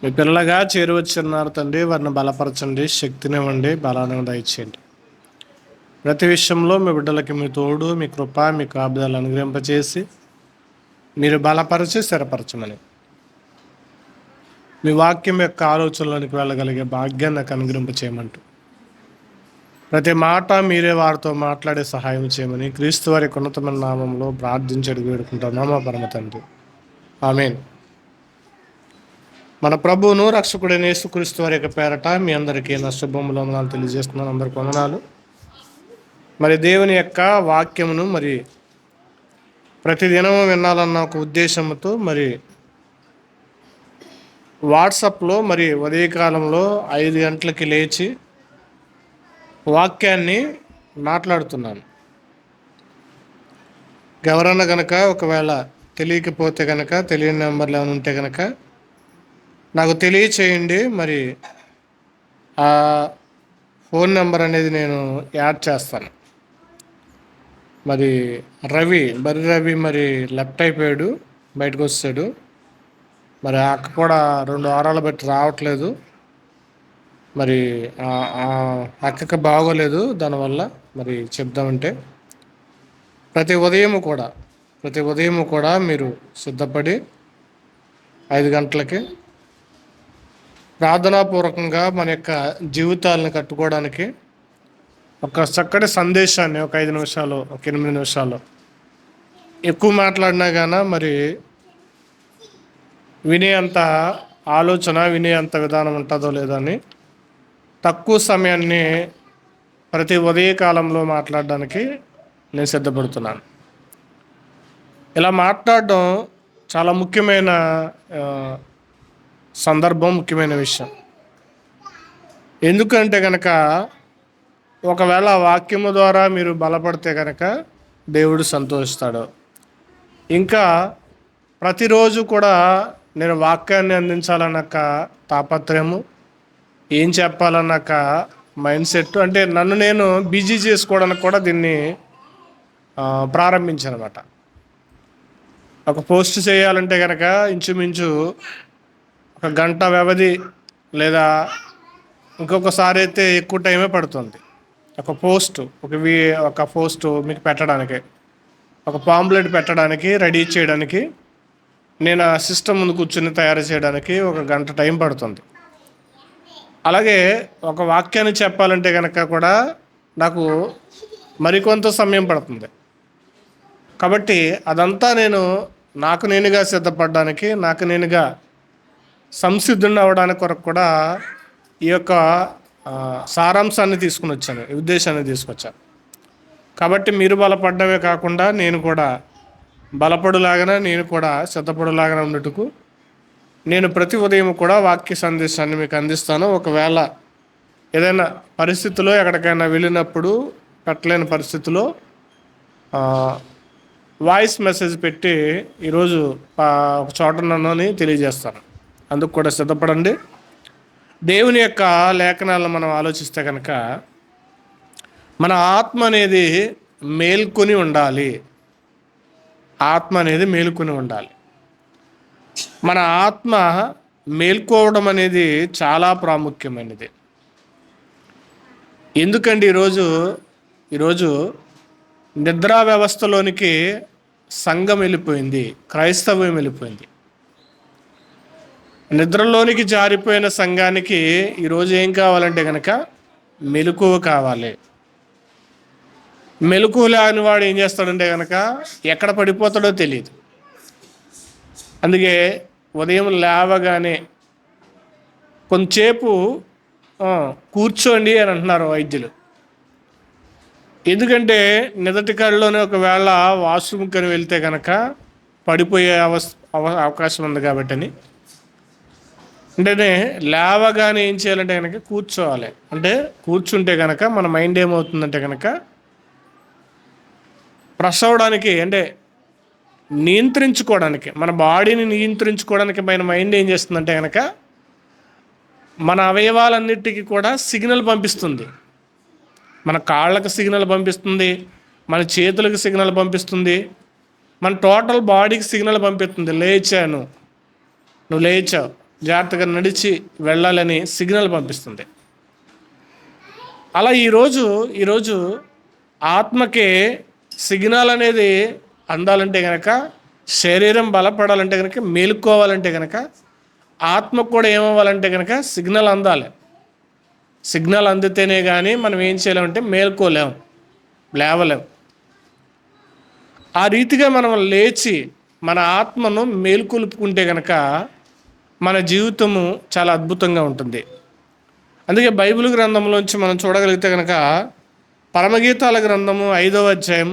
మీ పిల్లలుగా చేరువచ్చున్నారు తండ్రి. వారిని బలపరచండి, శక్తినివ్వండి, బలాన్ని దయచేయండి. ప్రతి విషయంలో మీ బిడ్డలకి మీ తోడు, మీ కృప, మీ కాపుదలు అనుగ్రహింపచేసి మీరు బలపరిచి స్థిరపరచమని, మీ వాక్యం యొక్క ఆలోచనలోనికి వెళ్ళగలిగే భాగ్యాన్ని నాకు అనుగ్రహింప చేయమంటూ, ప్రతి మాట మీరే వారితో మాట్లాడే సహాయం చేయమని క్రీస్తు వారి ఉన్నతమైన నామంలో ప్రార్థించి అడిగి వేడుకుంటున్నాం మా పరమ తండ్రి. ఆమేన్. మన ప్రభువును రక్షకుడైన యేసుక్రీస్తు వారి యొక్క పేరట మీ అందరికీ నా శుభములు తెలియజేస్తున్నాను. అందరికి వందనాలు. మరి దేవుని యొక్క వాక్యమును మరి ప్రతిదినం వినాలన్న ఒక ఉద్దేశంతో మరి వాట్సాప్లో మరి ఉదయకాలంలో 5 గంటలకి లేచి వాక్యాన్ని మాట్లాడుతున్నాను. ఎవరన్నా కనుక ఒకవేళ తెలియకపోతే కనుక, తెలియని నెంబర్లు ఏమైనా ఉంటే కనుక నాకు తెలియచేయండి. మరి ఆ ఫోన్ నెంబర్ అనేది నేను యాడ్ చేస్తాను. మరి బర్రి రవి మరి లెఫ్ట్ అయిపోయాడు, బయటకు వచ్చాడు. మరి అక్క కూడా 2 వారాలు బట్టి రావట్లేదు. మరి అక్కకి బాగోలేదు, దానివల్ల మరి చెప్దామంటే ప్రతి ఉదయం కూడా మీరు సిద్ధపడి 5 గంటలకి ప్రార్థనాపూర్వకంగా మన యొక్క జీవితాలను కట్టుకోవడానికి ఒక చక్కటి సందేశాన్ని ఒక 5 నిమిషాలు, ఒక 8 నిమిషాలు ఎక్కువ మాట్లాడినా గాన మరి వినేంత ఆలోచన, వినేంత విధానం ఉంటుందో లేదో అని తక్కువ సమయాన్ని ప్రతి ఉదయకాలంలో మాట్లాడడానికి నేను సిద్ధపడుతున్నాను. ఇలా మాట్లాడడం చాలా ముఖ్యమైన సందర్భం, ముఖ్యమైన విషయం. ఎందుకంటే కనుక ఒకవేళ వాక్యము ద్వారా మీరు బలపడితే కనుక దేవుడు సంతోషిస్తాడు. ఇంకా ప్రతిరోజు కూడా నేను వాక్యాన్ని అందించాలన్నాక తాపత్రయము, ఏం చెప్పాలన్నాక మైండ్ సెట్, అంటే నన్ను నేను బిజీ చేసుకోవడానికి కూడా దీన్ని ప్రారంభించాను అనమాట. ఒక పోస్ట్ చేయాలంటే కనుక ఇంచుమించు 1 గంట వ్యవధి, లేదా ఇంకొకసారి అయితే ఎక్కువ టైమే పడుతుంది. ఒక పోస్ట్ మీకు పెట్టడానికి, ఒక పాంప్లెట్ పెట్టడానికి, రెడీ చేయడానికి, నేను ఆ సిస్టమ్ ముందు కూర్చొని తయారు చేయడానికి 1 గంట టైం పడుతుంది. అలాగే ఒక వాక్యాన్ని చెప్పాలంటే కనుక కూడా నాకు మరికొంత సమయం పడుతుంది. కాబట్టి అదంతా నాకు నేనుగా సిద్ధపడడానికి, నాకు నేనుగా సంసిద్ధుని అవ్వడానికి కొరకు కూడా ఈ యొక్క సారాంశాన్ని తీసుకుని వచ్చాను, ఈ ఉద్దేశాన్ని తీసుకొచ్చాను. కాబట్టి మీరు బలపడమే కాకుండా నేను కూడా బలపడులాగా, నేను కూడా సిద్ధపడులాగా ఉన్నట్టుకు నేను ప్రతి ఉదయం కూడా వాక్య సందేశాన్ని మీకు అందిస్తాను. ఒకవేళ ఏదైనా పరిస్థితిలో ఎక్కడికైనా వెళ్ళినప్పుడు పెట్టలేని పరిస్థితిలో వాయిస్ మెసేజ్ పెట్టి ఈరోజు ఒక చోట ఉన్నానని తెలియజేస్తాను. అందుకు కూడా సిద్ధపడండి. దేవుని యొక్క లేఖనాలను మనం ఆలోచిస్తే కనుక మన ఆత్మ అనేది మేల్కొని ఉండాలి. మన ఆత్మ మేల్కోవడం అనేది చాలా ప్రాముఖ్యమైనది. ఎందుకంటే ఈరోజు నిద్రా వ్యవస్థలోనికి సంఘం వెళ్ళిపోయింది, క్రైస్తవ్యం వెళ్ళిపోయింది. నిద్రలోనికి జారిపోయిన సంఘానికి ఈరోజు ఏం కావాలంటే కనుక మెలకువ కావాలి. మెలకువ లేని వాడు ఏం చేస్తాడంటే కనుక ఎక్కడ పడిపోతాడో తెలియదు. అందుకే ఉదయం లేవగానే కొంచెంసేపు కూర్చోండి అని అంటున్నారు వైద్యులు. ఎందుకంటే నిదటి కళ్ళలోనే ఒకవేళ వాష్రూమ్కి వెళ్తే కనుక పడిపోయే అవకాశం ఉంది కాబట్టి అని, అంటే లేవగానే ఏం చేయాలంటే కనుక కూర్చోవాలి. అంటే కూర్చుంటే కనుక మన మైండ్ ఏమవుతుందంటే కనుక ఫ్రెష్ అవ్వడానికి, అంటే నియంత్రించుకోవడానికి, మన బాడీని నియంత్రించుకోవడానికి మన మైండ్ ఏం చేస్తుందంటే కనుక మన అవయవాలన్నిటికీ కూడా సిగ్నల్ పంపిస్తుంది. మన కాళ్ళకు సిగ్నల్ పంపిస్తుంది, మన చేతులకు సిగ్నల్ పంపిస్తుంది, మన టోటల్ బాడీకి సిగ్నల్ పంపిస్తుంది. నువ్వు లేచావు, జాగ్రత్తగా నడిచి వెళ్ళాలని సిగ్నల్ పంపిస్తుంది. అలా ఈరోజు ఆత్మకే సిగ్నల్ అనేది అందాలంటే కనుక, శరీరం బలపడాలంటే కనుక, మేలుకోవాలంటే కనుక, ఆత్మకు కూడా ఏమవ్వాలంటే కనుక సిగ్నల్ అందాలి. సిగ్నల్ అందితేనే కానీ మనం ఏం చేయలేమంటే మేల్కోలేము, లేవలేము. ఆ రీతిగా మనం లేచి మన ఆత్మను మేల్కొల్పుకుంటే కనుక మన జీవితము చాలా అద్భుతంగా ఉంటుంది. అందుకే బైబిల్ గ్రంథంలోంచి మనం చూడగలిగితే కనుక పరమగీతాల గ్రంథము 5వ అధ్యాయం,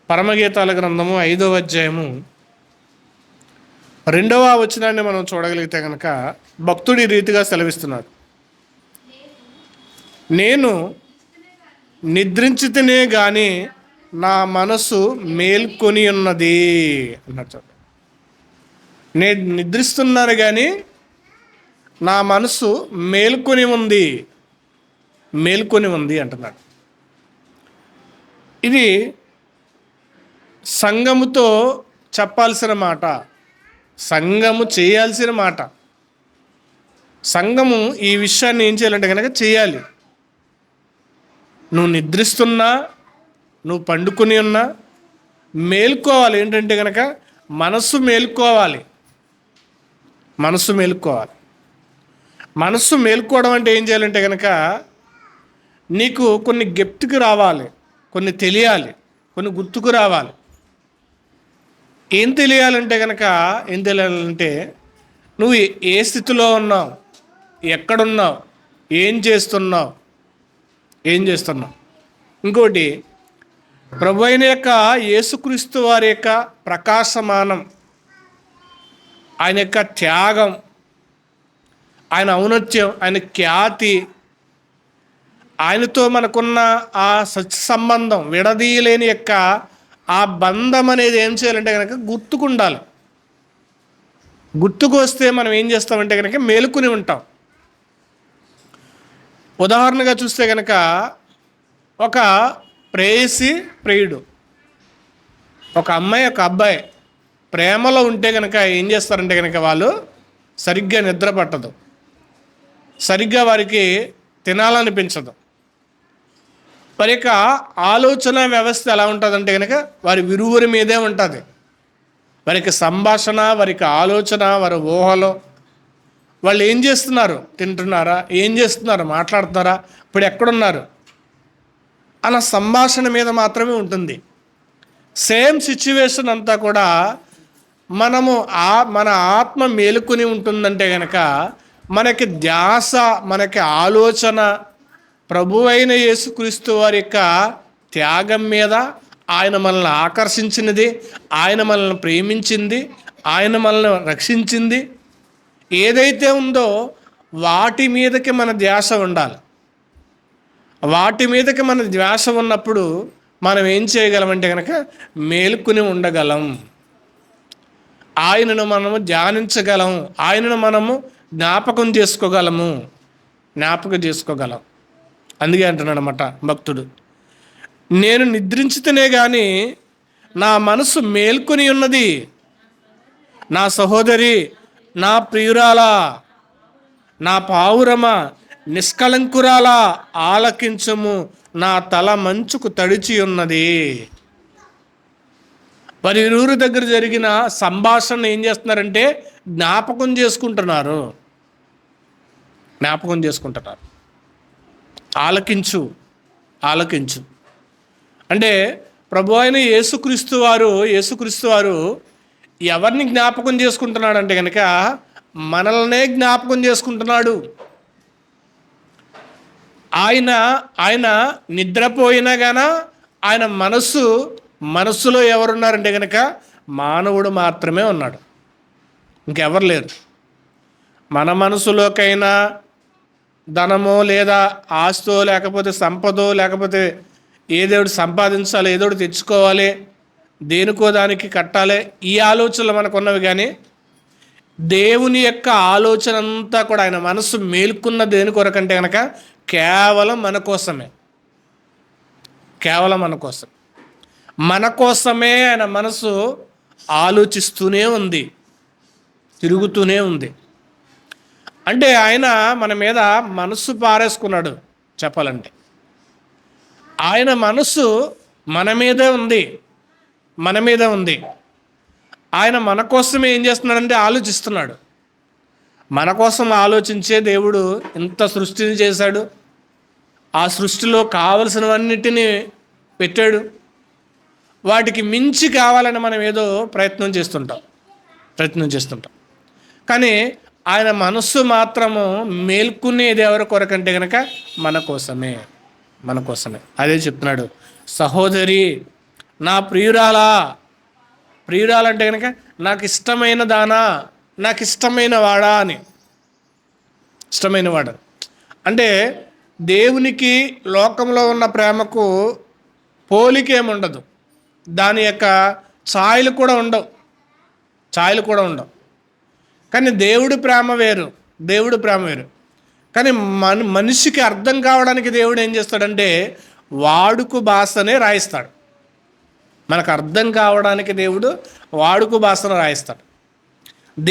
పరమగీతాల గ్రంథము 5వ అధ్యాయము 2వ వచనాన్ని మనం చూడగలిగితే కనుక భక్తుడి రీతిగా సెలవిస్తున్నాడు. నేను నిద్రించితేనే కానీ నా మనసు మేల్కొని ఉన్నది అన్నట్టు. నేను నిద్రిస్తున్నాను కానీ నా మనసు మేల్కొని ఉంది అంటున్నాడు. ఇది సంఘముతో చెప్పాల్సిన మాట, సంఘము చేయాల్సిన మాట. సంఘము ఈ విషయాన్ని ఏం చేయాలంటే కనుక చేయాలి. నువ్వు నిద్రిస్తున్నా, నువ్వు పండుకొని ఉన్నా మేల్కోవాలి. ఏంటంటే కనుక మనస్సు మేల్కోవాలి. మనస్సు మేల్కోవడం అంటే ఏం చేయాలంటే కనుక నీకు కొన్ని జ్ఞప్తికి రావాలి, కొన్ని తెలియాలి, కొన్ని గుర్తుకు రావాలి. ఏం తెలియాలంటే నువ్వు ఏ స్థితిలో ఉన్నావు, ఎక్కడున్నావు, ఏం చేస్తున్నావు. ఇంకోటి, ప్రభు అయిన యొక్క యేసుక్రీస్తు వారి యొక్క ప్రకాశమానం, ఆయన యొక్క త్యాగం, ఆయన ఔన్నత్యం, ఆయన ఖ్యాతి, ఆయనతో మనకున్న ఆ సంబంధం, విడదీయలేని యొక్క ఆ బంధం అనేది ఏం చేయాలంటే కనుక గుర్తుకుండాలి. గుర్తుకు వస్తే మనం ఏం చేస్తామంటే కనుక మేలుకుని ఉంటాం. ఉదాహరణగా చూస్తే కనుక ఒక ప్రేయసి ప్రియుడు, ఒక అమ్మాయి ఒక అబ్బాయి ప్రేమలో ఉంటే కనుక ఏం చేస్తారంటే కనుక వాళ్ళు సరిగ్గా నిద్ర పట్టదు, సరిగ్గా వారికి తినాలనిపించదు. వారి యొక్క ఆలోచన వ్యవస్థ ఎలా ఉంటుందంటే కనుక వారి విరువురి మీదే ఉంటుంది. వారికి సంభాషణ, వారికి ఆలోచన, వారి ఊహలో వాళ్ళు ఏం చేస్తున్నారు, తింటున్నారా, ఏం చేస్తున్నారు, మాట్లాడుతున్నారా, ఇప్పుడు ఎక్కడున్నారు అన్న సంభాషణ మీద మాత్రమే ఉంటుంది. సేమ్ సిచ్యువేషన్ అంతా కూడా మన ఆత్మ మేలుకొని ఉంటుందంటే కనుక మనకి ధ్యాస, మనకి ఆలోచన ప్రభువైన యేసుక్రీస్తు వారి యొక్క త్యాగం మీద, ఆయన మనల్ని ఆకర్షించినది, ఆయన మనల్ని ప్రేమించింది, ఆయన మనల్ని రక్షించింది ఏదైతే ఉందో వాటి మీదకి మన ధ్యాస ఉండాలి. వాటి మీదకి మన ధ్యాస ఉన్నప్పుడు మనం ఏం చేయగలమంటే కనుక మేలుకుని ఉండగలం, ఆయనను మనము ధ్యానించగలం, ఆయనను మనము జ్ఞాపకం చేసుకోగలం. అందుకే అంటున్నాడు అన్నమాట భక్తుడు, నేను నిద్రించితేనే కానీ నా మనసు మేల్కొని ఉన్నది. నా సహోదరి, నా ప్రియురాలా, నా పావురమా, నిష్కళంకురాలా ఆలకించము, నా తల మంచుకు తడిచి ఉన్నది. వారి ఇరువురి దగ్గర జరిగిన సంభాషణ ఏం చేస్తున్నారంటే జ్ఞాపకం చేసుకుంటున్నారు. ఆలకించు అంటే ప్రభు అయిన యేసుక్రీస్తు వారు ఎవరిని జ్ఞాపకం చేసుకుంటున్నాడు అంటే కనుక మనల్నే జ్ఞాపకం చేసుకుంటున్నాడు. ఆయన నిద్రపోయినా గాన ఆయన మనస్సులో ఎవరున్నారంటే కనుక మానవుడు మాత్రమే ఉన్నాడు, ఇంకెవరు లేరు. మన మనసులోకైనా ధనమో లేదా ఆస్తో లేకపోతే సంపదో లేకపోతే ఏదోటి సంపాదించాలి, ఏదోటి తెచ్చుకోవాలి, దేనికో దానికి కట్టాలి, ఈ ఆలోచనలు మనకు ఉన్నవి. కానీ దేవుని యొక్క ఆలోచన అంతా కూడా ఆయన మనసు మేల్కొన్న దేని కొరకంటే కనుక కేవలం మన కోసమే ఆయన మనసు ఆలోచిస్తూనే ఉంది, తిరుగుతూనే ఉంది. అంటే ఆయన మన మీద మనస్సు పారేసుకున్నాడు. చెప్పాలంటే ఆయన మనస్సు మన మీదే ఉంది, మన మీద ఉంది. ఆయన మన కోసం ఏం చేస్తున్నాడంటే ఆలోచిస్తున్నాడు. మన కోసం ఆలోచించే దేవుడు ఇంత సృష్టిని చేశాడు. ఆ సృష్టిలో కావలసినవన్నిటినీ పెట్టాడు. వాటికి మించి కావాలని మనం ఏదో ప్రయత్నం చేస్తుంటాం. కానీ ఆయన మనస్సు మాత్రము మేల్కునేది ఎవరి కొరకంటే కనుక మన కోసమే. అదే చెప్తున్నాడు, సహోదరి నా ప్రియురాలంటే కనుక నాకు ఇష్టమైన దానా, నాకు ఇష్టమైన వాడా అని. ఇష్టమైన వాడు అంటే దేవునికి లోకంలో ఉన్న ప్రేమకు పోలికేముండదు. దాని యొక్క ఛాయలు కూడా ఉండవు. కానీ దేవుడి ప్రేమ వేరు. కానీ మనిషికి అర్థం కావడానికి దేవుడు ఏం చేస్తాడంటే వాడుక భాషనే రాయిస్తాడు. మనకు అర్థం కావడానికి దేవుడు వాడుక భాషను రాయిస్తాడు.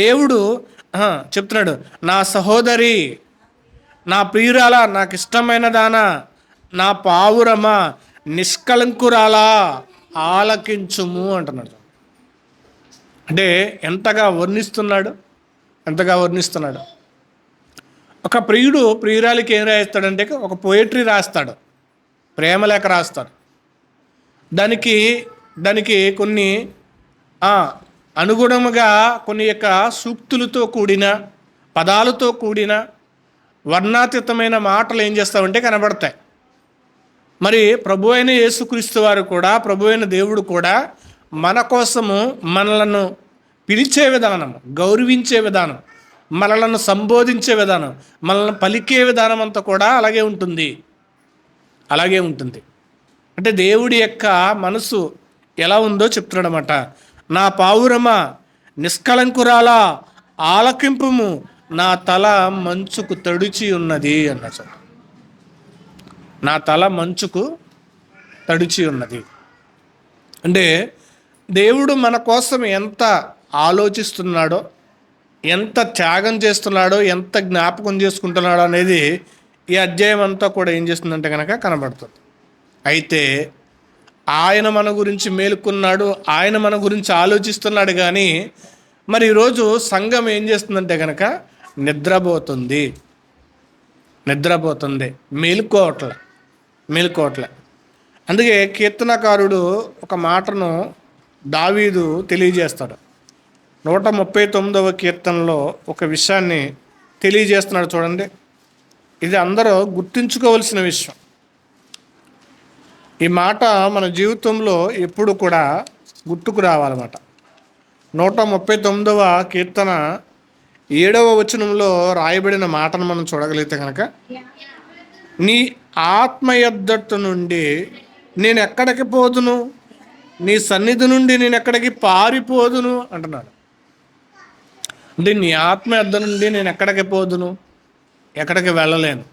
దేవుడు చెప్తున్నాడు, నా సహోదరి, నా ప్రియురాలా, నాకు ఇష్టమైన దానా, నా పావురమా, నిష్కలంకురాలా ఆలకించుము అంటున్నాడు. అంటే ఎంతగా వర్ణిస్తున్నాడు. ఒక ప్రియుడు ప్రియురాలికి ఏం రాయిస్తాడంటే ఒక పోయట్రీ రాస్తాడు, ప్రేమలేఖ రాస్తాడు. దానికి కొన్ని అనుగుణముగా కొన్ని యొక్క సూక్తులతో కూడిన, పదాలతో కూడిన వర్ణాతీతమైన మాటలు ఏం చేస్తామంటే కనబడతాయి. మరి ప్రభు అయిన యేసుక్రీస్తు వారు కూడా, ప్రభు అయిన దేవుడు కూడా మన కోసము మనలను పిలిచే విధానం, గౌరవించే విధానం, మనలను సంబోధించే విధానం, మనల్ని పలికే విధానం అంతా కూడా అలాగే ఉంటుంది. అంటే దేవుడి యొక్క మనసు ఎలా ఉందో చెప్తున్నాడన్నమాట. నా పావురమా, నిష్కలంకురాలా ఆలకింపుము, నా తల మంచుకు తడిచి ఉన్నది అన్నాడు. నా తల మంచుకు తడిచి ఉన్నది అంటే దేవుడు మన కోసం ఎంత ఆలోచిస్తున్నాడో, ఎంత త్యాగం చేస్తున్నాడో, ఎంత జ్ఞాపకం చేసుకుంటున్నాడో అనేది ఈ అధ్యాయం అంతా కూడా ఏం చేస్తుందంటే కనుక కనబడుతుంది. అయితే ఆయన మన గురించి మేలుకున్నాడు, ఆయన మన గురించి ఆలోచిస్తున్నాడు. కానీ మరి ఈరోజు సంఘం ఏం చేస్తుందంటే కనుక నిద్రపోతుంది, మేలుకోవట్లే. అందుకే కీర్తనకారుడు ఒక మాటను దావీదు తెలియజేస్తాడు. 139వ కీర్తనలో ఒక విషయాన్ని తెలియజేస్తున్నాడు. చూడండి, ఇది అందరూ గుర్తుంచుకోవలసిన విషయం. ఈ మాట మన జీవితంలో ఎప్పుడు కూడా గుర్తుకు రావాలన్నమాట. 139వ కీర్తన 7వ వచనంలో రాయబడిన మాటను మనం చూడగలిగితే కనుక, నీ ఆత్మ యొద్దట నుండి నేను ఎక్కడికి పోదును, నీ సన్నిధి నుండి నేను ఎక్కడికి పారిపోదును అంటున్నాడు. అంటే నీ ఆత్మ యొద్ద నుండి నేను ఎక్కడికి పోదును, ఎక్కడికి వెళ్ళలేను.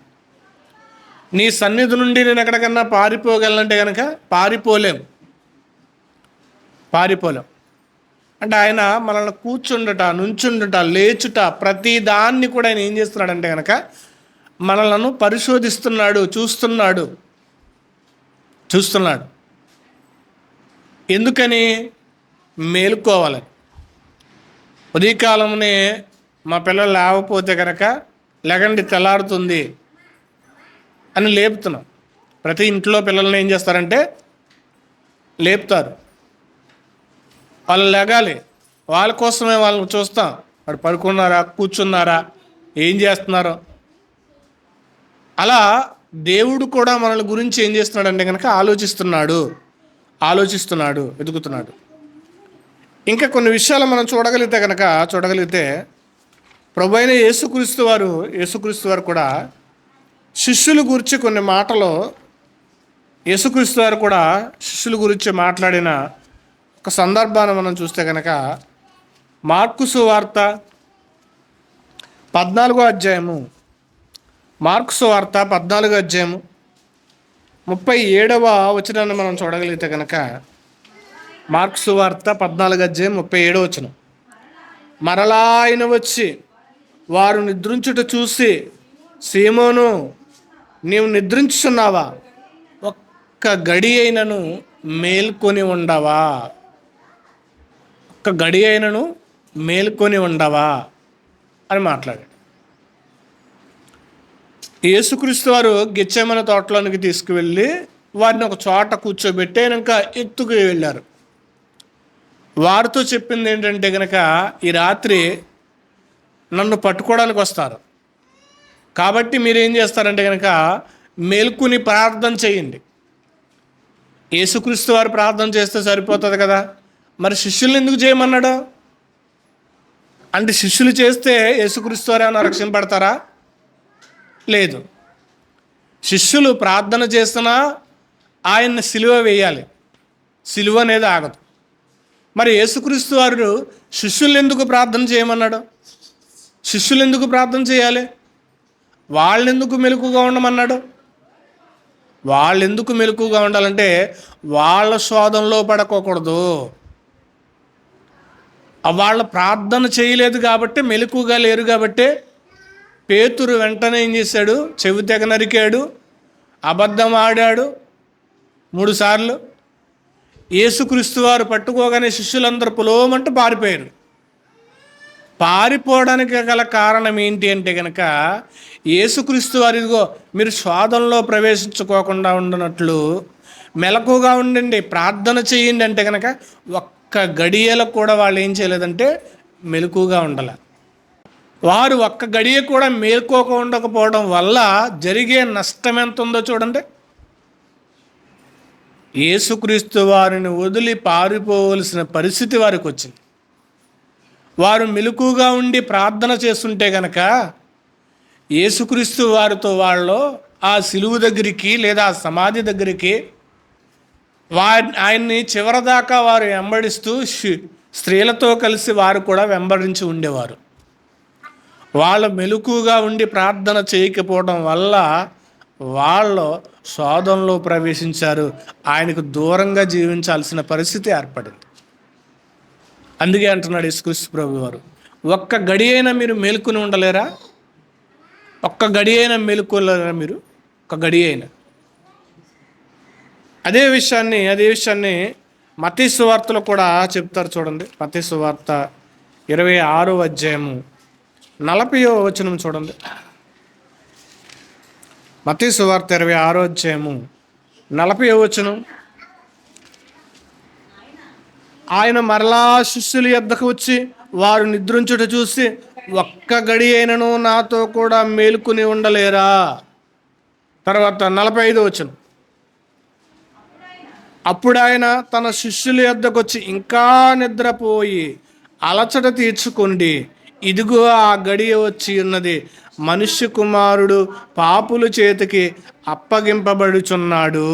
నీ సన్నిధి నుండి నేను ఎక్కడికన్నా పారిపోగలనంటే కనుక పారిపోలేం. అంటే ఆయన మనల్ని కూర్చుండట, నుంచుండట, లేచుట, ప్రతి దాన్ని కూడా ఆయన ఏం చేస్తున్నాడంటే కనుక మనలను పరిశోధిస్తున్నాడు, చూస్తున్నాడు. ఎందుకని? మేలుకోవాలని. ఉదయకాలంనే మా పిల్లలు లేకపోతే కనుక లెగండి తెల్లారుతుంది అని లేపుతున్నాం. ప్రతి ఇంట్లో పిల్లల్ని ఏం చేస్తారంటే లేపుతారు. వాళ్ళు లెగాలి, వాళ్ళ కోసమే వాళ్ళని చూస్తాం. వాడు పడుకున్నారా, కూర్చున్నారా, ఏం చేస్తున్నారో. అలా దేవుడు కూడా మనల్ని గురించి ఏం చేస్తున్నాడు అంటే కనుక ఆలోచిస్తున్నాడు, వెతుకుతున్నాడు. ఇంకా కొన్ని విషయాలు మనం చూడగలిగితే ప్రభు అయిన యేసుక్రీస్తు వారు కూడా శిష్యుల గురించి కొన్ని మాటలు, యేసుక్రీస్తు వారు కూడా శిష్యుల గురించి మాట్లాడిన ఒక సందర్భాన్ని మనం చూస్తే కనుక మార్కు సువార్త 14వ అధ్యాయము, మార్కు సువార్త 14వ అధ్యాయము 37వ వచనాన్ని మనం చూడగలిగితే కనుక, మార్కు సువార్త 14వ అధ్యాయం 37వ వచనం, మరలా ఆయన వచ్చి వారు నిద్రించుట చూసి, సీమోను, నీవు నిద్రించుచున్నావా? ఒక్క గడి అయినను మేల్కొని ఉండవా? ఒక్క గడి అయినను మేల్కొని ఉండవా అని మాట్లాడాడు. యేసుక్రీస్తు వారు గెత్సేమనే తోటలోనికి తీసుకువెళ్ళి వారిని ఒక చోట కూర్చోబెట్టి ఇంకా ఎత్తుకు వెళ్ళారు. వారితో చెప్పింది ఏంటంటే కనుక, ఈ రాత్రి నన్ను పట్టుకోవడానికి వస్తారు, కాబట్టి మీరేం చేస్తారంటే కనుక మేల్కొని ప్రార్థన చేయండి. యేసుక్రీస్తు వారు ప్రార్థన చేస్తే సరిపోతుంది కదా, మరి శిష్యుల్ని ఎందుకు చేయమన్నాడు? అంటే శిష్యులు చేస్తే యేసుక్రీస్తు వారు ఏమైనా రక్షింపడతారా? లేదు. శిష్యులు ప్రార్థన చేస్తున్నా ఆయన్ని సిలువ వేయాలి, సిలువ అనేది ఆగదు. మరి యేసుక్రీస్తు వారు శిష్యులు ఎందుకు ప్రార్థన చేయమన్నాడు? శిష్యులు ఎందుకు ప్రార్థన చేయాలి? వాళ్ళెందుకు మెలకుగా ఉండమన్నాడు? వాళ్ళెందుకు మెలకుగా ఉండాలంటే వాళ్ళ శోధనలో పడకోకూడదు. వాళ్ళ ప్రార్థన చేయలేదు కాబట్టి, మెలకుగా లేరు కాబట్టి పేతురు వెంటనే ఏం చేశాడు? చెవి తెగ నరికాడు, అబద్ధం ఆడాడు 3 సార్లు. యేసుక్రీస్తు వారు పట్టుకోగానే శిష్యులందరూ పులోమంటూ పారిపోయారు. పారిపోవడానికి గల కారణం ఏంటి అంటే కనుక, యేసుక్రీస్తు వారు ఇదిగో మీరు శోధనలో ప్రవేశించుకోకుండా ఉండనట్లు మెలకుగా ఉండండి, ప్రార్థన చేయండి అంటే కనుక ఒక్క గడియలకు కూడా వాళ్ళు ఏం చేయలేదంటే మెలకుగా ఉండాలి. వారు ఒక్క గడియ కూడా మేల్కోక ఉండకపోవడం వల్ల జరిగే నష్టం ఎంత ఉందో చూడండి. యేసుక్రీస్తు వారిని వదిలి పారిపోవలసిన పరిస్థితి వారికి వచ్చింది. వారు మెలకుగా ఉండి ప్రార్థన చేస్తుంటే కనుక యేసుక్రీస్తు వారితో వాళ్ళు ఆ సిలువు దగ్గరికి లేదా ఆ సమాధి దగ్గరికి ఆయన్ని చివరిదాకా వారు వెంబడిస్తూ స్త్రీలతో కలిసి వారు కూడా వెంబడించి ఉండేవారు. వాళ్ళు మెలకుగా ఉండి ప్రార్థన చేయకపోవడం వల్ల వాళ్ళు శోధనలో ప్రవేశించారు, ఆయనకు దూరంగా జీవించాల్సిన పరిస్థితి ఏర్పడింది. అందుకే అంటున్నాడు యేసుక్రీస్తు ప్రభు వారు, ఒక్క గడి అయినా మీరు మేలుకొని ఉండలేరా? ఒక్క గడి అయినా మేలుకోలేరా మీరు? ఒక్క గడి అయినా. అదే విషయాన్ని మత్తయి సువార్తలో కూడా చెప్తారు చూడండి. మత్తయి సువార్త 26వ అధ్యాయము 40వ వచనం చూడండి. మత్తయి సువార్త 26వ అధ్యాయము 40వ వచనం. ఆయన మరలా శిష్యుల యొద్దకు వచ్చి వారు నిద్రించుట చూసి, ఒక్క గడి అయినను నాతో కూడా మేలుకుని ఉండలేరా? తర్వాత 45వ వచనం. అప్పుడు ఆయన తన శిష్యుల యొద్దకు వచ్చి, ఇంకా నిద్రపోయి అలచట తీర్చుకోండి, ఇదిగో ఆ గడియ వచ్చి ఉన్నది, మనుష్య కుమారుడు పాపుల చేతికి అప్పగింపబడుచున్నాడు.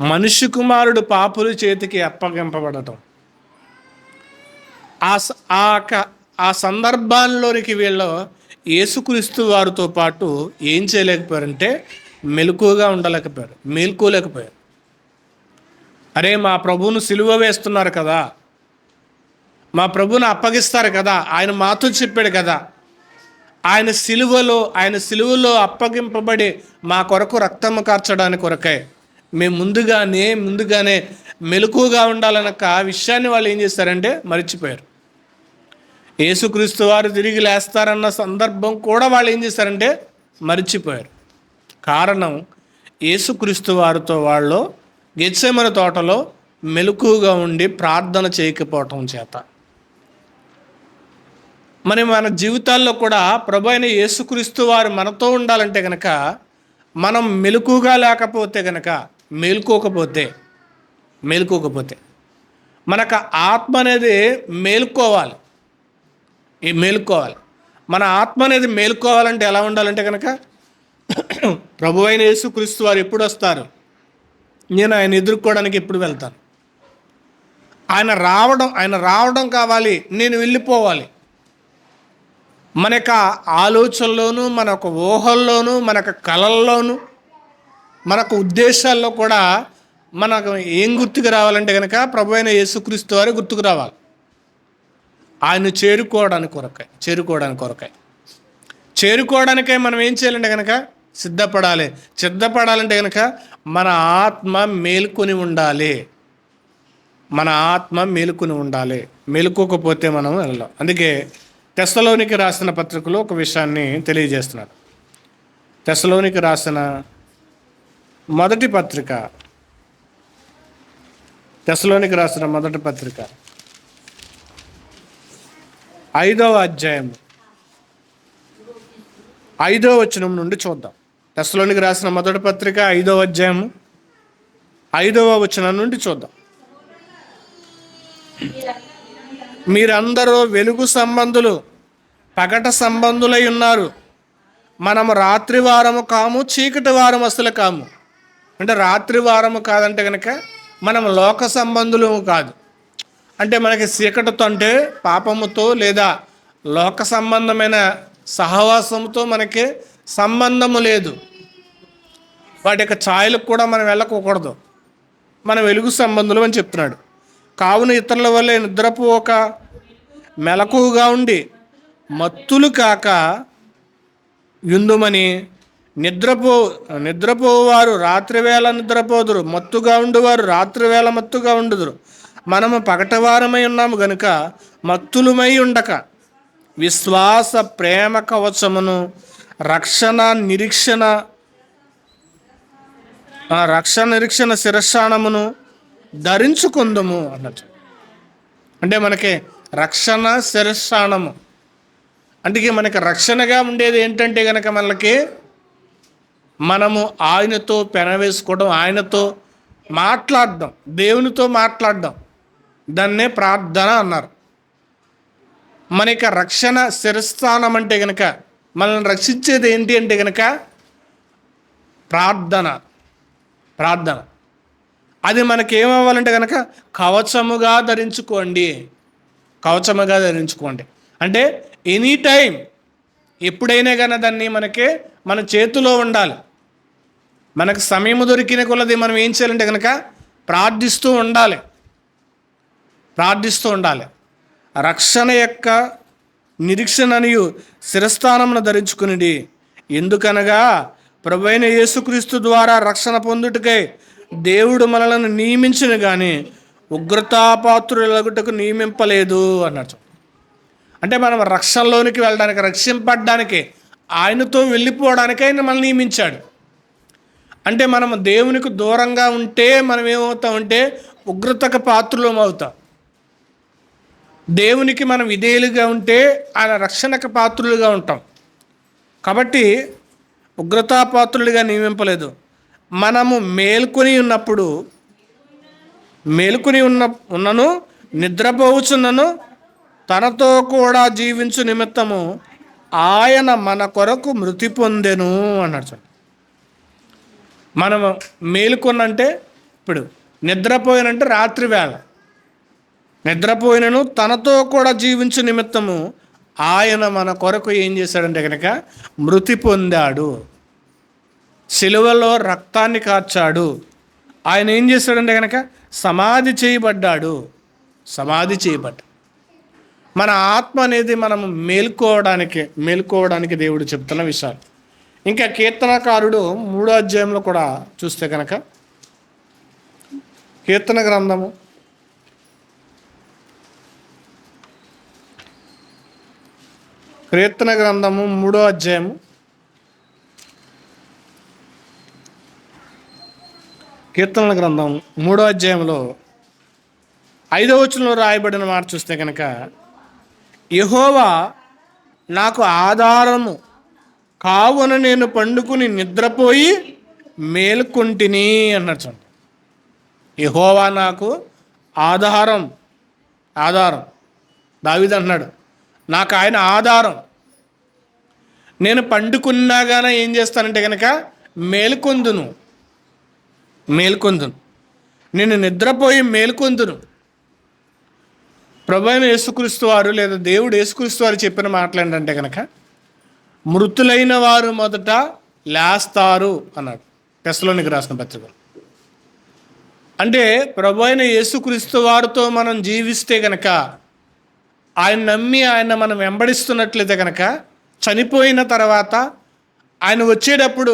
మనుష్య కుమారుడు పాపుల చేతికి అప్పగింపబడటం, ఆ సందర్భాల్లోనికి వీళ్ళు యేసుక్రీస్తు వారితో పాటు ఏం చేయలేకపోయారంటే మెలకుగా ఉండలేకపోయారు, మేల్కోలేకపోయారు. అరే, మా ప్రభువును సిలువ వేస్తున్నారు కదా, మా ప్రభువును అప్పగిస్తారు కదా, ఆయన మాతో చెప్పాడు కదా, ఆయన సిలువలో అప్పగింపబడి మా కొరకు రక్తము కార్చడానికి కొరకై మేము ముందుగానే మెలకుగా ఉండాలనక విషయాన్ని వాళ్ళు ఏం చేస్తారంటే మర్చిపోయారు. యేసుక్రీస్తు వారు తిరిగి లేస్తారన్న సందర్భం కూడా వాళ్ళు ఏం చేస్తారంటే మర్చిపోయారు. కారణం, యేసుక్రీస్తు వారితో వాళ్ళు గెత్సేమనే తోటలో మెలకుగా ఉండి ప్రార్థన చేయకపోవటం చేత. మరి మన జీవితాల్లో కూడా ప్రభు అయిన యేసుక్రీస్తు వారు మనతో ఉండాలంటే కనుక మనం మెలకుగా లేకపోతే కనుక మేల్కోకపోతే మనకు ఆత్మ అనేది మేల్కోవాలి. మన ఆత్మ అనేది మేల్కోవాలంటే ఎలా ఉండాలంటే కనుక ప్రభు అయిన యేసుక్రీస్తు వారు ఎప్పుడు వస్తారు, నేను ఆయన ఎదుర్కోవడానికి ఎప్పుడు వెళ్తాను, ఆయన రావడం కావాలి, నేను వెళ్ళిపోవాలి. మన యొక్క ఆలోచనలోను, మన యొక్క ఊహల్లోనూ, మన యొక్క కళల్లోనూ, మన యొక్క ఉద్దేశాల్లో కూడా మనకు ఏం గుర్తుకు రావాలంటే కనుక ప్రభు అయిన యేసుక్రీస్తు వారు గుర్తుకు రావాలి. ఆయన చేరుకోవడానికై మనం ఏం చేయాలంటే కనుక సిద్ధపడాలంటే కనుక మన ఆత్మ మేల్కొని ఉండాలి. మేలుకోకపోతే మనం వెళ్ళాం. అందుకే తెస్సలోనికి రాసిన పత్రికలో ఒక విషయాన్ని తెలియజేస్తున్నాడు. తెస్సలోనికి రాసిన మొదటి పత్రిక 5వ అధ్యాయం 5వ వచనం నుండి చూద్దాం. తెస్సలోనికి రాసిన మొదటి పత్రిక 5వ అధ్యాయం 5వ వచనం నుండి చూద్దాం. మీరందరూ వెలుగు సంబంధులు, పగట సంబంధులై ఉన్నారు. మనము రాత్రి వారము కాము, చీకటి వారం అసలు కాము. అంటే రాత్రి వారము కాదంటే కనుక మనం లోక సంబంధులు కాదు. అంటే మనకి చీకటితో అంటే పాపముతో లేదా లోక సంబంధమైన సహవాసంతో మనకి సంబంధము లేదు. వాటి యొక్క ఛాయలకు కూడా మనం వెళ్ళకూడదు. మనం వెలుగు సంబంధులు అని చెప్తున్నాడు. కావున ఇతరుల వల్లే నిద్రపోక మెలకువగా ఉండి మత్తులు కాక యుందుమని. నిద్రపోవారు రాత్రివేళ నిద్రపోదురు, మత్తుగా ఉండువారు రాత్రివేళ మత్తుగా ఉండుదురు. మనము పగటవారమై ఉన్నాము గనుక మత్తులమై ఉండక విశ్వాస ప్రేమ కవచమును రక్షణ నిరీక్షణ శిరస్సానమును ధరించుకుందము అన్నట్టు. అంటే మనకి రక్షణ శిరస్సానము అంటే మనకి రక్షణగా ఉండేది ఏంటంటే కనుక మనము ఆయనతో పెనవేసుకోవడం, ఆయనతో మాట్లాడడం, దేవునితో మాట్లాడడం, దాన్నే ప్రార్థన అన్నారు. మనకి రక్షణ శిరస్థానం అంటే కనుక మనల్ని రక్షించేది ఏంటి అంటే కనుక ప్రార్థన. అది మనకి ఏమవ్వాలంటే కనుక కవచముగా ధరించుకోండి. అంటే ఎనీ టైం, ఎప్పుడైనా కానీ దాన్ని మన చేతిలో ఉండాలి. మనకు సమయం దొరికిన కొలది మనం ఏం చేయాలంటే కనుక ప్రార్థిస్తూ ఉండాలి. రక్షణ యొక్క నిరీక్షణనియు శిరస్థానమును ధరించుకునిడి. ఎందుకనగా ప్రభువైన యేసుక్రీస్తు ద్వారా రక్షణ పొందుటకై దేవుడు మనలను నియమించిన కానీ ఉగ్రతాపాత్రులగుటకు నియమింపలేదు అన్నట్టు. అంటే మనం రక్షణలోనికి వెళ్ళడానికి, రక్షింపడ్డానికి, ఆయనతో వెళ్ళిపోవడానికి ఆయన మనల్ని నియమించాడు. అంటే మనం దేవునికి దూరంగా ఉంటే మనం ఏమవుతామంటే ఉగ్రతకు పాత్రులం అవుతాం. దేవునికి మనం విధేయులుగా ఉంటే ఆయన రక్షణకు పాత్రులుగా ఉంటాం. కాబట్టి ఉగ్రతాపాత్రులుగా నియమింపలేదు. మనము మేల్కొని ఉన్నను నిద్రపోవచ్చున్నను తనతో కూడా జీవించు నిమిత్తము ఆయన మన కొరకు మృతి పొందెను అన్నాడు. మనము మేలుకొనంటే ఇప్పుడు నిద్రపోయినంటే రాత్రి వేళ నిద్రపోయినను తనతో కూడా జీవించు నిమిత్తము ఆయన మన కొరకు ఏం చేశాడంటే కనుక మృతి పొందాడు. సిలువలో రక్తాన్ని కార్చాడు. ఆయన ఏం చేశాడంటే కనుక సమాధి చేయబడ్డాడు. మన ఆత్మ అనేది మనం మేల్కోవడానికి దేవుడు చెప్తున్న విషయాలు. ఇంకా కీర్తనకారుడు 3వ అధ్యాయంలో కూడా చూస్తే కనుక కీర్తన గ్రంథము 3వ అధ్యాయము కీర్తనల గ్రంథం 3వ అధ్యాయంలో 5వ వచనంలో రాయబడిన మాట చూస్తే కనుక యెహోవా నాకు ఆధారము కావున నేను పండుకుని నిద్రపోయి మేల్కొంటిని అన్నాడు. యెహోవా నాకు ఆధారం. దావీదు అంటున్నాడు, నాకు ఆయన ఆధారం. నేను పండుకున్నా కానీ ఏం చేస్తానంటే కనుక మేల్కొందును. నేను నిద్రపోయి మేల్కొందును. ప్రభువైన యేసుక్రీస్తు వారు లేదా దేవుడు యేసుక్రీస్తు వారు చెప్పిన మాటలు ఏంటంటే కనుక మృతులైన వారు మొదట లేస్తారు అన్నాడు తెస్సలోనికి రాసిన పత్రిక. అంటే ప్రభువైన యేసుక్రీస్తు వారితో మనం జీవిస్తే కనుక ఆయన నమ్మి ఆయన మనం వెంబడిస్తున్నట్లయితే కనుక చనిపోయిన తర్వాత ఆయన వచ్చేటప్పుడు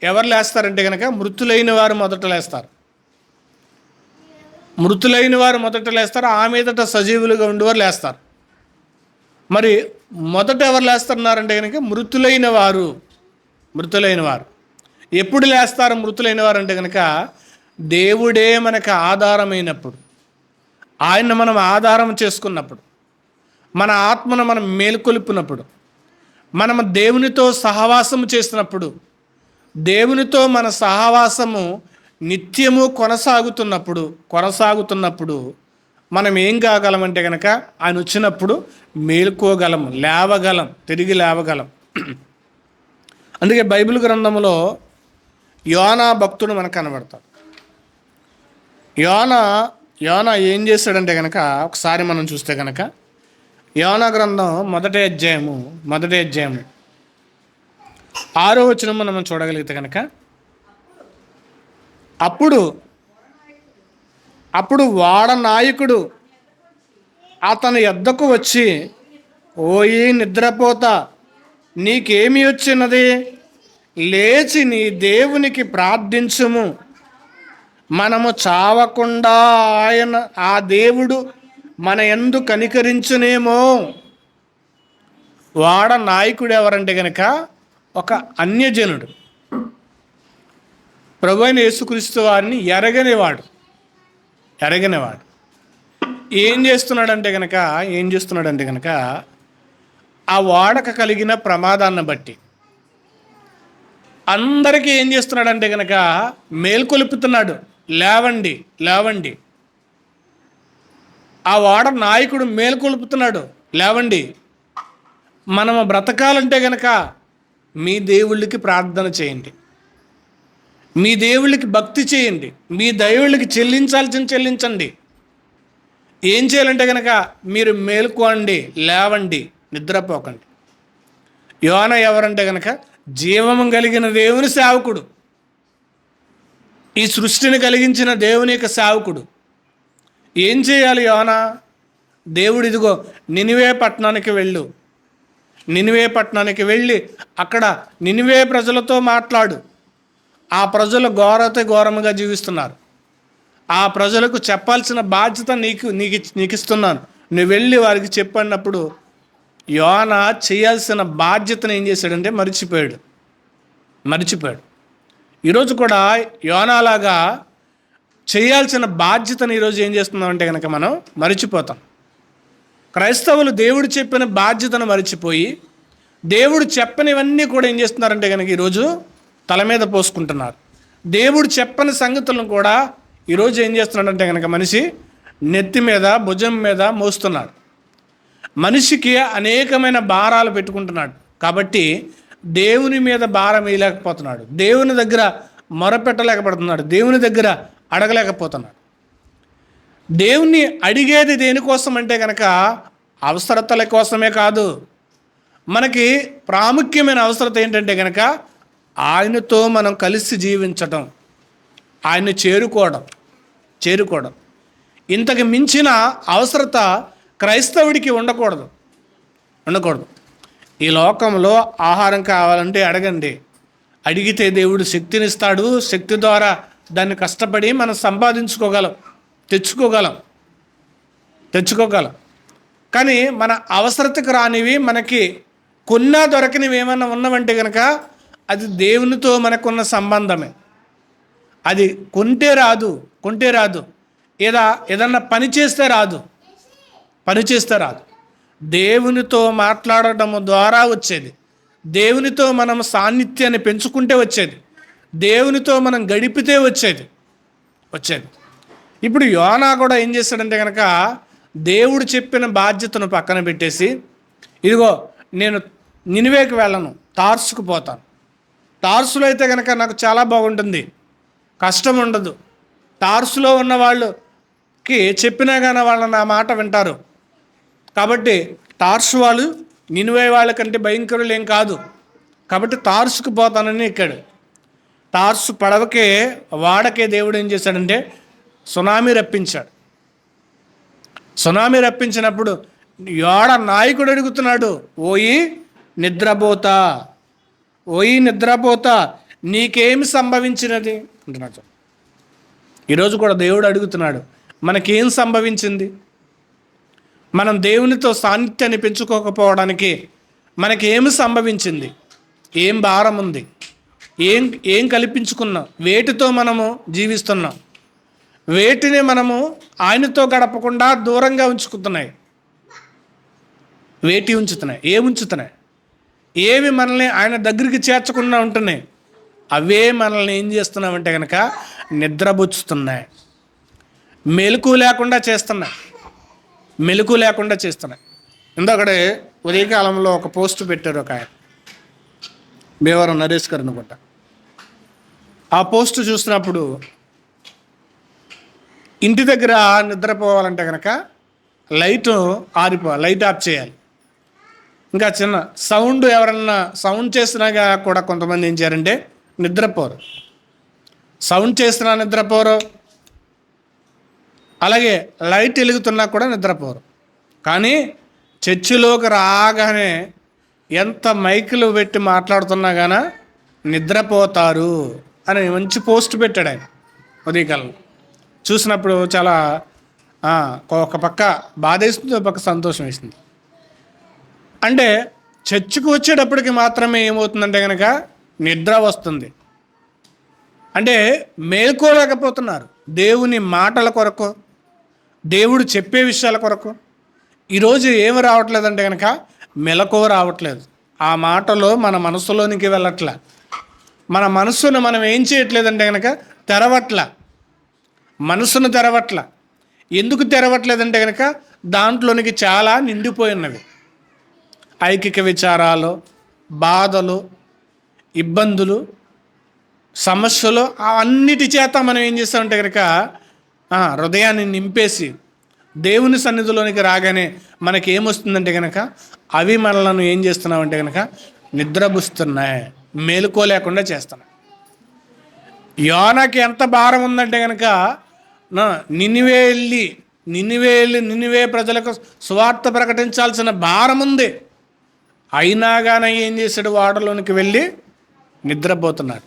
ఎవరు లేస్తారంటే కనుక మృతులైన వారు మొదట లేస్తారు. మృతులైన వారు మొదట లేస్తారు, ఆ మీదట సజీవులుగా ఉండేవారు లేస్తారు. మరి మొదట ఎవరు లేస్తున్నారంటే కనుక మృతులైన వారు. ఎప్పుడు లేస్తారు మృతులైన వారు అంటే కనుక దేవుడే మనకు ఆధారమైనప్పుడు, ఆయన మనం ఆధారం చేసుకున్నప్పుడు, మన ఆత్మను మనం మేలుకొల్పినప్పుడు, మనం దేవునితో సహవాసము చేసినప్పుడు, దేవునితో మన సహవాసము నిత్యము కొనసాగుతున్నప్పుడు మనం ఏం కాగలమంటే కనుక ఆయన వచ్చినప్పుడు మేలుకోగలం, తిరిగి లేవగలం. అందుకే బైబిల్ గ్రంథంలో యోనా భక్తుడు మనకు కనబడతాడు. యోనా ఏం చేశాడంటే కనుక ఒకసారి మనం చూస్తే కనుక యోనా గ్రంథం మొదటి అధ్యాయము 6వ వచనం మనం చూడగలిగితే కనుక అప్పుడు వాడ నాయకుడు అతని యొద్దకు వచ్చి, ఓయి నిద్రపోతా, నీకేమి వచ్చినది? లేచి నీ దేవునికి ప్రార్థించుము, మనము చావకుండా ఆ దేవుడు మన యందు కనికరించునేమో. వాడ నాయకుడు ఎవరంటే కనుక ఒక అన్యజనుడు, ప్రభువైన యేసుక్రీస్తు వారిని ఎరగనివాడు. ఏం చేస్తున్నాడంటే కనుక ఆ వాడక కలిగిన ప్రమాదాన్ని బట్టి అందరికీ ఏం చేస్తున్నాడంటే కనుక మేల్కొలుపుతున్నాడు, లేవండి. ఆ వాడ నాయకుడు మేల్కొలుపుతున్నాడు, లేవండి, మనము బ్రతకాలంటే కనుక మీ దేవుళ్ళకి ప్రార్థన చేయండి, మీ దేవుళ్ళకి భక్తి చేయండి, మీ దేవుళ్ళకి చెల్లించండి. ఏం చేయాలంటే కనుక మీరు మేల్కోండి, లేవండి, నిద్రపోకండి. యోనా ఎవరంటే కనుక జీవము కలిగిన దేవుని సేవకుడు, ఈ సృష్టిని కలిగించిన దేవుని యొక్క సేవకుడు. ఏం చేయాలి యోనా? దేవుడు ఇదిగో నినివే పట్టణానికి వెళ్ళి అక్కడ నినివే ప్రజలతో మాట్లాడు. ఆ ప్రజలు ఘోరముగా జీవిస్తున్నారు. ఆ ప్రజలకు చెప్పాల్సిన బాధ్యత నీకు ఇస్తున్నాను, నువ్వు వెళ్ళి వారికి చెప్పన్నప్పుడు యోనా చేయాల్సిన బాధ్యతను ఏం చేశాడంటే మర్చిపోయాడు. ఈరోజు కూడా యోనాలాగా చేయాల్సిన బాధ్యతను ఈరోజు ఏం చేస్తున్నామంటే కనుక మనం మర్చిపోతాం. క్రైస్తవులు దేవుడు చెప్పిన బాధ్యతను మర్చిపోయి దేవుడు చెప్పనివన్నీ కూడా ఏం చేస్తున్నారంటే కనుక ఈరోజు తల మీద పోసుకుంటున్నారు. దేవుడు చెప్పని సంగతులను కూడా ఈరోజు ఏం చేస్తున్నాడంటే కనుక మనిషి నెత్తి మీద భుజం మీద మోస్తున్నాడు. మనిషికి అనేకమైన భారాలు పెట్టుకుంటున్నాడు. కాబట్టి దేవుని మీద భారం వేయలేకపోతున్నాడు, దేవుని దగ్గర మొరపెట్టలేకపోతున్నాడు, దేవుని దగ్గర అడగలేకపోతున్నాడు. దేవుణ్ణి అడిగేది దేనికోసం అంటే కనుక అవసరతల కోసమే కాదు. మనకి ప్రాముఖ్యమైన అవసరత ఏంటంటే కనుక ఆయనతో మనం కలిసి జీవించటం, ఆయన్ని చేరుకోవడం. ఇంతకు మించిన అవసరత క్రైస్తవుడికి ఉండకూడదు. ఈ లోకంలో ఆహారం కావాలంటే అడగండి, అడిగితే దేవుడు శక్తినిస్తాడు. శక్తి ద్వారా దాన్ని కష్టపడి మనం సంపాదించుకోగలం, తెచ్చుకోగలం. కానీ మన అవసరతకు రానివి, మనకి కొన్నా దొరకనివి ఏమన్నా ఉన్నవంటే కనుక అది దేవునితో మనకున్న సంబంధమే. అది కొంటే రాదు, ఏదన్నా పని చేస్తే రాదు. దేవునితో మాట్లాడటము ద్వారా వచ్చేది, దేవునితో మనం సాన్నిధ్యాన్ని పెంచుకుంటే వచ్చేది, దేవునితో మనం గడిపితే వచ్చేది. ఇప్పుడు యోనా కూడా ఏం చేశాడంటే కనుక దేవుడు చెప్పిన బాధ్యతను పక్కన పెట్టేసి, ఇదిగో నేను నినివేకి వెళ్ళను, తార్సుకు పోతాను. తార్సులో అయితే కనుక నాకు చాలా బాగుంటుంది, కష్టం ఉండదు. తార్సులో ఉన్న వాళ్ళకి చెప్పినా కానీ వాళ్ళు నా మాట వింటారు. కాబట్టి తార్సు వాళ్ళు నినివే వాళ్ళకంటే భయంకరులు ఏం కాదు. కాబట్టి తార్సుకు పోతానని ఎక్కాడు. తార్సు పడవకే వాడకే దేవుడు ఏం చేశాడంటే సునామీ రప్పించాడు. సునామీ రప్పించినప్పుడు యోడ నాయకుడు అడుగుతున్నాడు, ఓయి నిద్రపోతా, ఓయి నిద్రపోతా, నీకేమి సంభవించినది అంటున్నాడు. ఈరోజు కూడా దేవుడు అడుగుతున్నాడు, మనకేం సంభవించింది? మనం దేవునితో సాన్నిధ్యాన్ని పెంచుకోకపోవడానికి మనకేమి సంభవించింది? ఏం భారం ఉంది? ఏం ఏం కల్పించుకున్నాం? వేటితో మనము జీవిస్తున్నాం? వేటిని మనము ఆయనతో గడపకుండా దూరంగా ఉంచుకుంటున్నాయి? వేటి ఉంచుతున్నాయి? ఏమి ఉంచుతున్నాయి? ఏవి మనల్ని ఆయన దగ్గరికి చేర్చకుండా ఉంటున్నాయి? అవే మనల్ని ఏం చేస్తున్నామంటే కనుక నిద్రపుచ్చుతున్నాయి, మెలకు లేకుండా చేస్తున్నాయి, మెలకు లేకుండా చేస్తున్నాయి. ఇందాకడే ఉదయకాలంలో ఒక పోస్ట్ పెట్టారు ఒక ఆయన, భీమవరం నరేష్ గారు అనుకుంటా. ఆ పోస్ట్ చూసినప్పుడు ఇంటి దగ్గర నిద్రపోవాలంటే కనుక లైట్ లైట్ ఆఫ్ చేయాలి. ఇంకా చిన్న సౌండ్ ఎవరన్నా సౌండ్ చేసినాగా కూడా కొంతమంది ఏం చేయారంటే నిద్రపోరు, సౌండ్ చేసినా నిద్రపోరు, అలాగే లైట్ వెలుగుతున్నా కూడా నిద్రపోరు. కానీ చర్చిలోకి రాగానే ఎంత మైకులు పెట్టి మాట్లాడుతున్నా కానీ నిద్రపోతారు అని మంచి పోస్ట్ పెట్టాడు ఆయన ఉదయకాలంలో. చూసినప్పుడు చాలా ఒక పక్క బాధ వేస్తుంది, ఒక పక్క సంతోషం వేసింది. అంటే చర్చికి వచ్చేటప్పటికి మాత్రమే ఏమవుతుందంటే కనుక నిద్ర వస్తుంది. అంటే మేల్కోలేకపోతున్నారు దేవుని మాటల కొరకు, దేవుడు చెప్పే విషయాల కొరకు. ఈరోజు ఏమి రావట్లేదంటే కనుక మెలకువ రావట్లేదు. ఆ మాటలో మన మనసులోనికి వెళ్ళట్ల, మన మనస్సును మనం ఏం చేయట్లేదంటే కనుక తెరవట్ల, మనసును తెరవట్ల. ఎందుకు తెరవట్లేదంటే కనుక దాంట్లోనికి చాలా నిండిపోయి ఉన్నవి. ఐకిక విచారాలు, బాధలు, ఇబ్బందులు, సమస్యలు, అన్నిటి చేత మనం ఏం చేస్తామంటే కనుక హృదయాన్ని నింపేసి దేవుని సన్నిధిలోనికి రాగానే మనకి ఏమొస్తుందంటే కనుక అవి మనలను ఏం చేస్తున్నామంటే కనుక నిద్రపుస్తున్నాయి, మేలుకోలేకుండా చేస్తున్నాయి. యోనాకి ఎంత భారం ఉందంటే కనుక నినివే ప్రజలకు సువార్త ప్రకటించాల్సిన భారం ఉంది. అయినా కానీ ఏం చేశాడు? వాడలోనికి వెళ్ళి నిద్రపోతున్నాడు.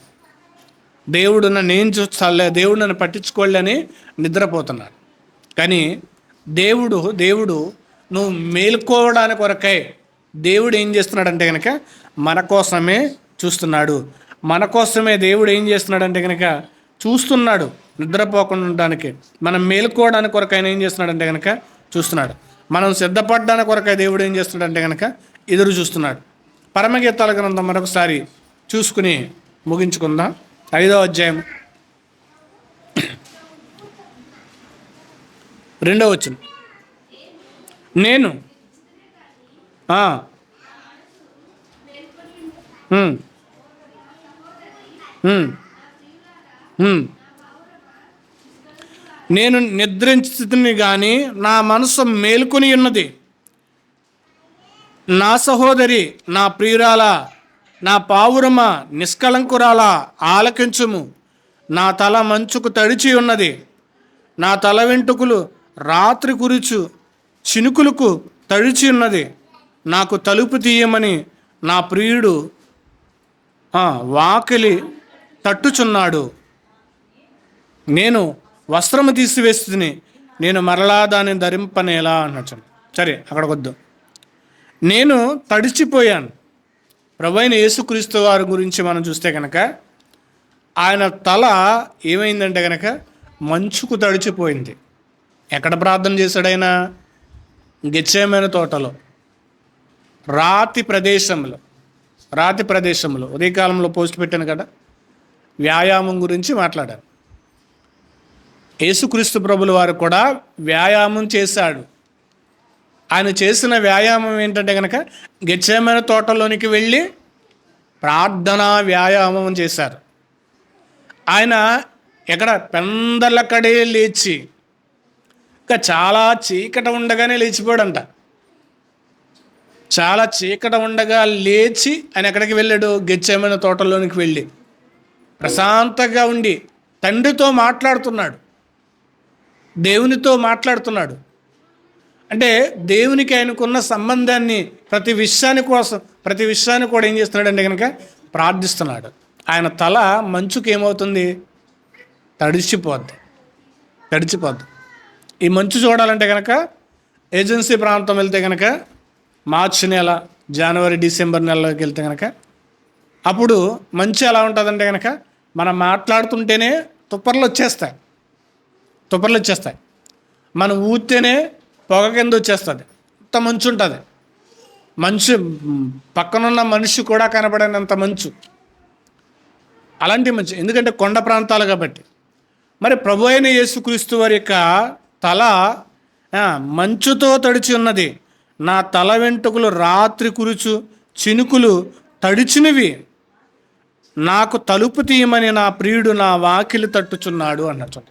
దేవుడు నన్ను ఏం చూస్తాలే, దేవుడు నన్ను పట్టించుకోలేని నిద్రపోతున్నాడు. కానీ దేవుడు నువ్వు మేల్కోవడానికి కొరకై దేవుడు ఏం చేస్తున్నాడంటే కనుక మన కోసమే చూస్తున్నాడు. మన కోసమే దేవుడు ఏం చేస్తున్నాడంటే కనుక చూస్తున్నాడు. నిద్రపోకుండా ఉండడానికి, మనం మేల్కోవడానికి కొరకు ఆయన ఏం చేస్తున్నాడంటే కనుక చూస్తున్నాడు. మనం సిద్ధపడడానికి కొరకై దేవుడు ఏం చేస్తున్నాడంటే కనుక ఎదురు చూస్తున్నాడు. పరమగీతాల గ్రంథం మరొకసారి చూసుకుని ముగించుకుందాం. 5వ అధ్యాయం 2వ వచనం. నేను నేను నిద్రించుతుని కానీ నా మనసు మేలుకొని ఉన్నది. నా సహోదరి, నా ప్రియురాల, నా పావురమ, నిష్కళంకురాల, ఆలకించుము. నా తల మంచుకు తడిచి ఉన్నది, నా తల వెంట్రుకలు రాత్రి కురుచు చినుకులకు తడిచి ఉన్నది. నాకు తలుపు తీయమని నా ప్రియుడు వాకిలి తట్టుచున్నాడు. నేను వస్త్రము తీసివేస్తుంది, నేను మరలా దాన్ని ధరింపనేలా అన్నచ్చు. సరే, అక్కడికొద్దు. నేను తడిచిపోయాను. ప్రభువైన యేసుక్రీస్తు వారి గురించి మనం చూస్తే కనుక ఆయన తల ఏమైందంటే కనుక మంచుకు తడిచిపోయింది. ఎక్కడ ప్రార్థన చేశాడు ఆయన? గెత్సేమనే తోటలో, రాతి ప్రదేశంలో ఉదయకాలంలో పోస్ట్ పెట్టాను కదా, వ్యాయామం గురించి మాట్లాడారు. యేసుక్రీస్తు ప్రభుల వారు కూడా వ్యాయామం చేశాడు. ఆయన చేసిన వ్యాయామం ఏంటంటే కనుక గెత్సేమనే తోటలోనికి వెళ్ళి ప్రార్థనా వ్యాయామం చేశారు. ఆయన ఎక్కడ పెందలకడే లేచి, ఇంకా చాలా చీకట ఉండగానే లేచిపోయాడంట. చాలా చీకట ఉండగా లేచి ఆయన ఎక్కడికి వెళ్ళాడు? గెత్సేమనే తోటలోనికి వెళ్ళి ప్రశాంతంగా ఉండి తండ్రితో మాట్లాడుతున్నాడు, దేవునితో మాట్లాడుతున్నాడు. అంటే దేవునికి ఆయనకున్న సంబంధాన్ని ప్రతి విషయాన్ని కూడా ఏం చేస్తున్నాడంటే కనుక ప్రార్థిస్తున్నాడు. ఆయన తల మంచుకి ఏమవుతుంది? తడిచిపోద్ది. ఈ మంచు చూడాలంటే కనుక ఏజెన్సీ ప్రాంతం వెళ్తే కనుక మార్చి నెల, జనవరి, డిసెంబర్ నెలలోకి వెళ్తే కనుక అప్పుడు మంచు ఎలా ఉంటుందంటే కనుక మనం మాట్లాడుతుంటేనే తుప్పర్లు వచ్చేస్తాయి. మనం ఊతేనే పొగ కింద వచ్చేస్తుంది. అంత మంచు ఉంటుంది. పక్కనున్న మనిషి కూడా కనబడనంత మంచు. అలాంటి మంచు, ఎందుకంటే కొండ ప్రాంతాలు కాబట్టి. మరి ప్రభు అయిన యేసుక్రీస్తు వారి యొక్క తల మంచుతో తడిచి ఉన్నది. నా తల వెంట్రుకలు రాత్రి కురుచు చినుకులు తడిచినవి, నాకు తలుపు తీయమని నా ప్రియుడు నా వాకిలి తట్టుచున్నాడు అన్నట్టు.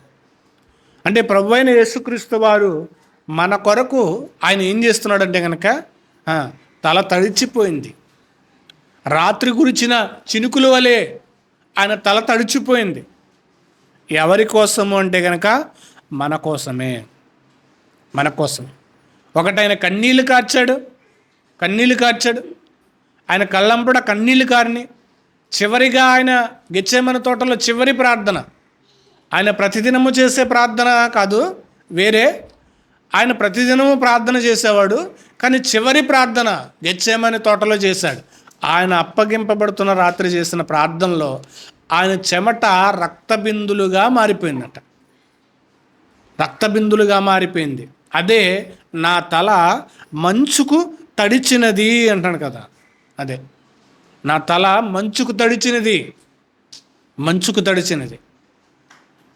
అంటే ప్రభు అయిన యేసుక్రీస్తు వారు మన కొరకు ఆయన ఏం చేస్తున్నాడంటే కనుక తల తడిచిపోయింది. రాత్రి కురిచిన చినుకుల వలె ఆయన తల తడిచిపోయింది. ఎవరి కోసము అంటే కనుక మన కోసమే. ఒకటి ఆయన కన్నీళ్లు కార్చాడు. ఆయన కళ్ళంపడ కన్నీళ్లు కారిని. చివరిగా ఆయన గెత్సేమనే తోటలో చివరి ప్రార్థన, ఆయన ప్రతిదినము చేసే ప్రార్థన కాదు, వేరే. ఆయన ప్రతిదినము ప్రార్థన చేసేవాడు, కానీ చివరి ప్రార్థన గెత్సేమనే తోటలో చేశాడు. ఆయన అప్పగింపబడుతున్న రాత్రి చేసిన ప్రార్థనలో ఆయన చెమట రక్తబిందులుగా మారిపోయింది. అదే నా తల మంచుకు తడిచినది అంటాడు కదా. అదే నా తల మంచుకు తడిచినది.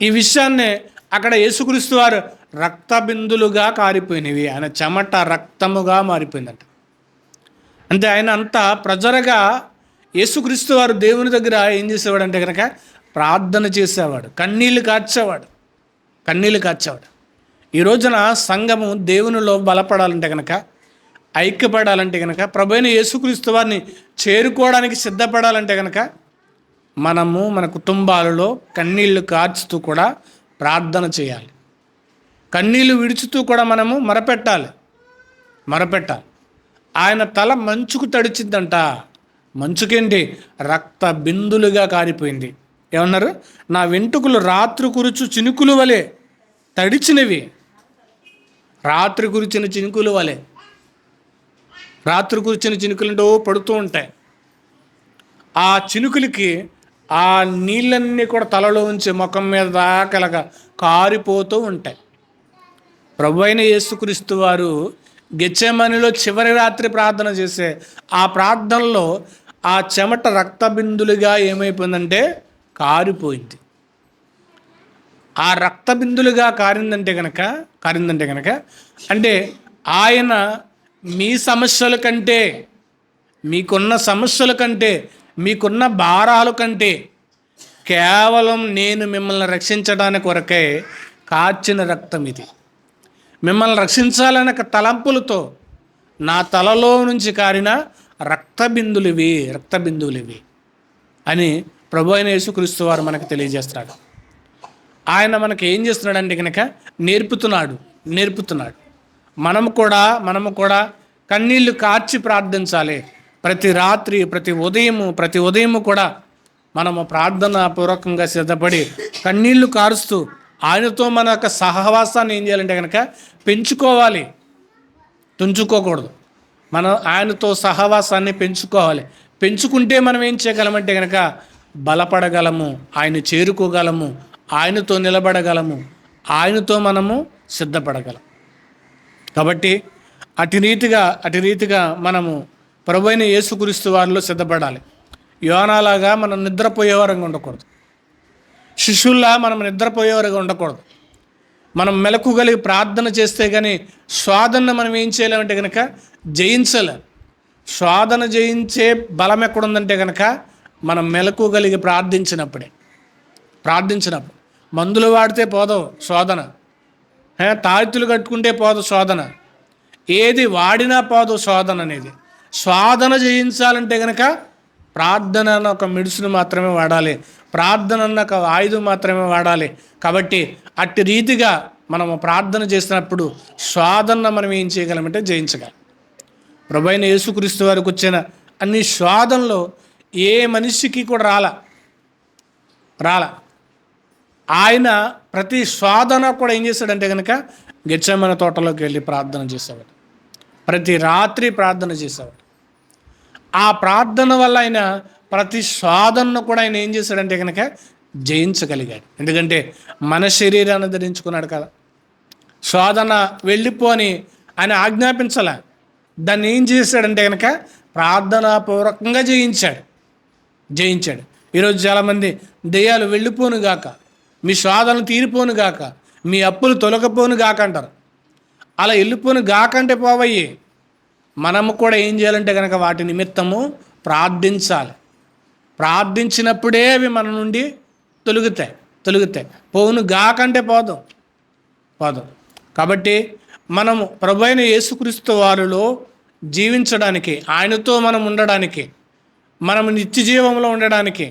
ఈ విషయాన్నే అక్కడ యేసుక్రీస్తు వారు రక్తబిందులుగా కారిపోయినవి, ఆయన చెమట రక్తముగా మారిపోయిందంట. అంటే ఆయన అంతా ప్రజరగా యేసుక్రీస్తు వారు దేవుని దగ్గర ఏం చేసేవాడు అంటే కనుక ప్రార్థన చేసేవాడు, కన్నీళ్ళు కార్చేవాడు. ఈ రోజున సంఘము దేవునిలో బలపడాలంటే కనుక, ఐక్యపడాలంటే కనుక, ప్రభువైన యేసుక్రీస్తు వారిని చేరుకోవడానికి సిద్ధపడాలంటే కనుక మనము మన కుటుంబాలలో కన్నీళ్లు కార్చుతూ కూడా ప్రార్థన చేయాలి. కన్నీళ్లు విడుచుతూ కూడా మనము మొరపెట్టాలి. ఆయన తల మంచుకు తడిచిందంట. మంచుకేంటి? రక్త బిందులుగా కారిపోయింది. ఏమన్నారు? నా వెంట్రుకలు రాత్రి కురుచు చినుకులు వలె తడిచినవి. రాత్రి కురిచిన చినుకులు అంటే పడుతూ ఉంటాయి. ఆ చినుకులకి ఆ నీళ్ళన్నీ కూడా తలలో ఉంచి ముఖం మీద దాకలగా కారిపోతూ ఉంటాయి. ప్రభువైన యేసుక్రీస్తు వారు గెత్సేమనీలో చివరి రాత్రి ప్రార్థన చేసే ఆ ప్రార్థనలో ఆ చెమట రక్తబిందులుగా ఏమైపోయిందంటే కారిపోయింది. ఆ రక్తబిందులుగా కారిందంటే కనుక అంటే ఆయన మీ సమస్యల కంటే, మీకున్న సమస్యల కంటే, మీకున్న భారాల కంటే కేవలం నేను మిమ్మల్ని రక్షించడానికి కొరకే కార్చిన రక్తం ఇది. మిమ్మల్ని రక్షించాలనే తలంపులతో నా తలలో నుంచి కారిన రక్తబిందులు ఇవి అని ప్రభు అయిన యేసుక్రీస్తు వారు మనకు తెలియజేస్తున్నాడు. ఆయన మనకి ఏం చేస్తున్నాడు అంటే కనుక నేర్పుతున్నాడు. మనము కూడా కన్నీళ్లు కార్చి ప్రార్థించాలి. ప్రతి రాత్రి, ప్రతి ఉదయము కూడా మనము ప్రార్థన పూర్వకంగా సిద్ధపడి కన్నీళ్లు కారుస్తూ ఆయనతో మన యొక్క సహవాసాన్ని ఏం చేయాలంటే కనుక పెంచుకోవాలి, తుంచుకోకూడదు. మనం ఆయనతో సహవాసాన్ని పెంచుకుంటే మనం ఏం చేయగలమంటే కనుక బలపడగలము, ఆయన చేరుకోగలము, ఆయనతో నిలబడగలము, ఆయనతో మనము సిద్ధపడగలం. కాబట్టి అటు రీతిగా మనము ప్రభువైన యేసుక్రీస్తు వారిలో సిద్ధపడాలి. యోనాలాగా మనం నిద్రపోయేవారంగా ఉండకూడదు. శిష్యుల్లా మనం నిద్రపోయేవారుగా ఉండకూడదు. మనం మెలకుగలిగి ప్రార్థన చేస్తే కానీ శోధనను మనం ఏం చేయలేమంటే కనుక జయించలేం. శోధన జయించే బలం ఎక్కడుందంటే కనుక మనం మెలకుగలిగి ప్రార్థించినప్పుడు. మందులు వాడితే పోదు శోధన, తాయితులు కట్టుకుంటే పోదు శోధన, ఏది వాడినా పోదు శోధన అనేది. శోధన జయించాలంటే కనుక ప్రార్థన అన్న ఒక మెడిసిన్ మాత్రమే వాడాలి, ప్రార్థన అన్న ఒక ఆయుధం మాత్రమే వాడాలి. కాబట్టి అట్టి రీతిగా మనము ప్రార్థన చేసినప్పుడు శోధన మనం ఏం చేయగలమంటే జయించగలం. ప్రభువైన యేసుక్రీస్తు వారికి వచ్చిన అన్ని శోధనలో ఏ మనిషికి కూడా రాల. ఆయన ప్రతి శోధన కూడా ఏం చేశాడంటే కనుక గెత్సేమనే తోటలోకి వెళ్ళి ప్రార్థన చేసేవాడు. ప్రతి రాత్రి ప్రార్థన చేసేవాడు. ఆ ప్రార్థన వల్ల ఆయన ప్రతి శోధనను కూడా ఆయన ఏం చేశాడంటే కనుక జయించగలిగాడు. ఎందుకంటే మన శరీరాన్ని ధరించుకున్నాడు కదా. శోధన వెళ్ళిపోని ఆయన ఆజ్ఞాపించాల, దాన్ని ఏం చేశాడంటే కనుక ప్రార్థనాపూర్వకంగా జయించాడు. ఈరోజు చాలామంది దెయ్యాలు వెళ్ళిపోను గాక, మీ శోధనలు తీరిపోను గాక, మీ అప్పులు తొలగిపోను గాక అంటారు. అలా వెళ్ళిపోను గాక అంటే పోవయ్యి. మనము కూడా ఏం చేయాలంటే కనుక వాటి నిమిత్తము ప్రార్థించాలి. ప్రార్థించినప్పుడే అవి మన నుండి తొలుగుతాయి. పోవును గాకంటే పోదాం. కాబట్టి మనము ప్రభువైన యేసుక్రీస్తు వారిలో జీవించడానికి, ఆయనతో మనం ఉండడానికి, మనం నిత్య జీవంలో ఉండడానికి,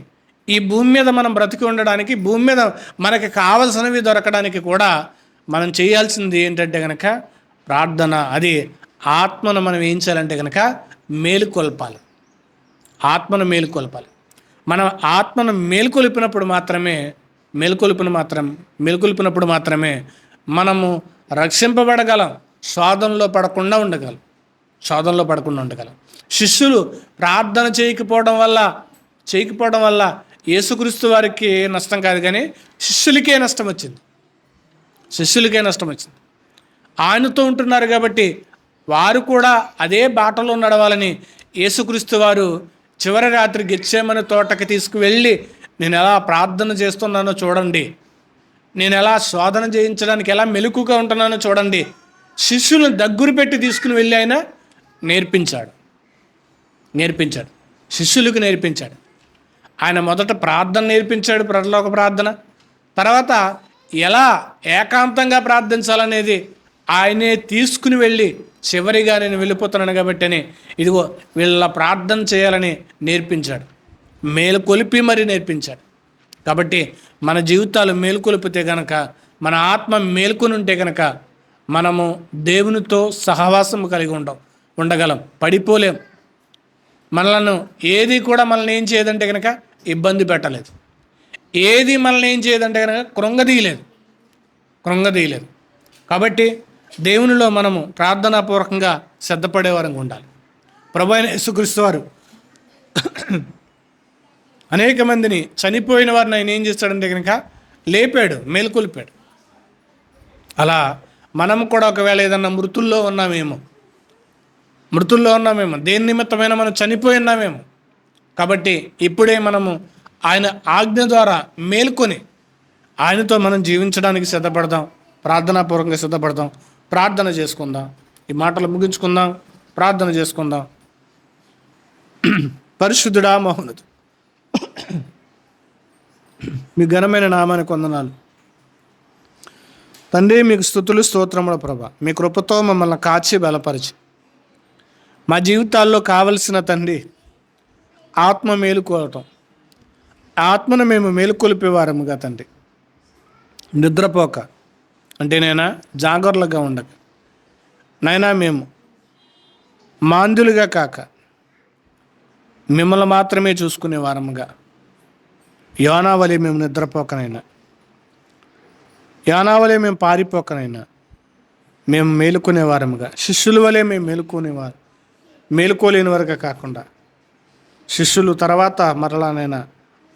ఈ భూమి మీద మనం బ్రతికి ఉండడానికి, భూమి మీద మనకి కావలసినవి దొరకడానికి కూడా మనం చేయాల్సింది ఏంటంటే కనుక ప్రార్థన. అది ఆత్మను మనం ఏం చేయాలంటే కనుక మేలుకొల్పాలి. మనం ఆత్మను మేలుకొల్పినప్పుడు మాత్రమే మనము రక్షింపబడగలం, శోధనలో పడకుండా ఉండగలం. శిష్యులు ప్రార్థన చేయకపోవడం వల్ల యేసుక్రీస్తు వారికి నష్టం కాదు, కానీ శిష్యులకే నష్టం వచ్చింది. ఆయనతో ఉంటున్నారు కాబట్టి వారు కూడా అదే బాటలో నడవాలని యేసుక్రీస్తు వారు చివరి రాత్రి గెత్సేమనే తోటకి తీసుకువెళ్ళి, నేను ఎలా ప్రార్థన చేస్తున్నానో చూడండి, నేను ఎలా శోధన చేయించడానికి ఎలా మెలకుగా ఉంటున్నానో చూడండి, శిష్యులను దగ్గర పెట్టి తీసుకుని వెళ్ళి ఆయన నేర్పించాడు. శిష్యులకు నేర్పించాడు. ఆయన మొదట ప్రార్థన నేర్పించాడు, పరలోక ప్రార్థన. తర్వాత ఎలా ఏకాంతంగా ప్రార్థించాలనేది ఆయనే తీసుకుని వెళ్ళి, చివరిగా నేను వెళ్ళిపోతున్నాను కాబట్టి అని ఇదిగో వీళ్ళ ప్రార్థన చేయాలని నేర్పించాడు. మేలుకొలిపి మరి నేర్పించాడు. కాబట్టి మన జీవితాలు మేలుకొలిపితే కనుక, మన ఆత్మ మేలుకొని ఉంటే కనుక మనము దేవునితో సహవాసం కలిగి ఉండగలం, పడిపోలేం. మనలను ఏది కూడా మనల్ని ఏం చేయదంటే కనుక ఇబ్బంది పెట్టలేదు, ఏది మనల్ని ఏం చేయదంటే కనుక కృంగదీయలేదు. కాబట్టి దేవునిలో మనము ప్రార్థనాపూర్వకంగా సిద్ధపడేవారంగా ఉండాలి. ప్రభువైన యేసుక్రీస్తు వారు అనేక మందిని, చనిపోయిన వారిని ఆయన ఏం చేస్తాడంటే కనుక లేపాడు, మేలుకొల్పాడు. అలా మనం కూడా ఒకవేళ ఏదన్నా మృతుల్లో ఉన్నామేమో, దేని నిమిత్తమైన మనం చనిపోయి ఉన్నామేమో. కాబట్టి ఇప్పుడే మనము ఆయన ఆజ్ఞ ద్వారా మేల్కొని ఆయనతో మనం జీవించడానికి సిద్ధపడదాం, ప్రార్థనాపూర్వకంగా సిద్ధపడదాం. ప్రార్థన చేసుకుందాం. ఈ మాటలు ముగించుకుందాం, ప్రార్థన చేసుకుందాం. పరిశుద్ధుడా, మహోన్నతుడా, మీ ఘనమైన నామానికి వందనాలు తండ్రి. మీకు స్తుతులు, స్తోత్రముల ప్రభా. మీ కృపతో మమ్మల్ని కాచి బలపరిచి మా జీవితాల్లో కావలసిన తండ్రి ఆత్మ మేలుకోవటం, ఆత్మను మేము మేలుకొలిపేవారముగా తండ్రి, నిద్రపోక అంటే నైనా జాగర్లుగా ఉండక, నైనా మేము మాంద్యులుగా కాక మిమ్మల్ని మాత్రమే చూసుకునే వారముగా, యోనావలే మేము నిద్రపోకనైనా, యోనావలే మేము పారిపోకనైనా మేము మేలుకునే వారముగా, శిష్యుల వలె మేము మేలుకోలేని వరకు కాకుండా, శిష్యులు తర్వాత మరలానైనా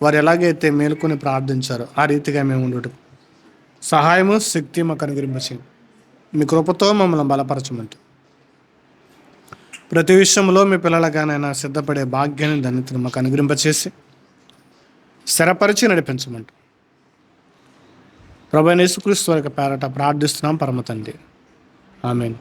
వారు ఎలాగైతే మేలుకొని ప్రార్థించారో ఆ రీతిగా మేము ఉండటం సహాయము, శక్తి మాకు అనుగ్రహించండి. మీ కృపతో మమ్మల్ని బలపరచమంటూ ప్రతి విషయంలో మీ పిల్లలగానైనా సిద్ధపడే భాగ్యాన్ని, ధన్యతను మాకు అనుగ్రహింపచేసి స్థిరపరిచి నడిపించమంటూ ప్రభువైన యేసుక్రీస్తు వారి పేరట ప్రార్థిస్తున్నాం పరమ తండ్రి. ఆమేన్.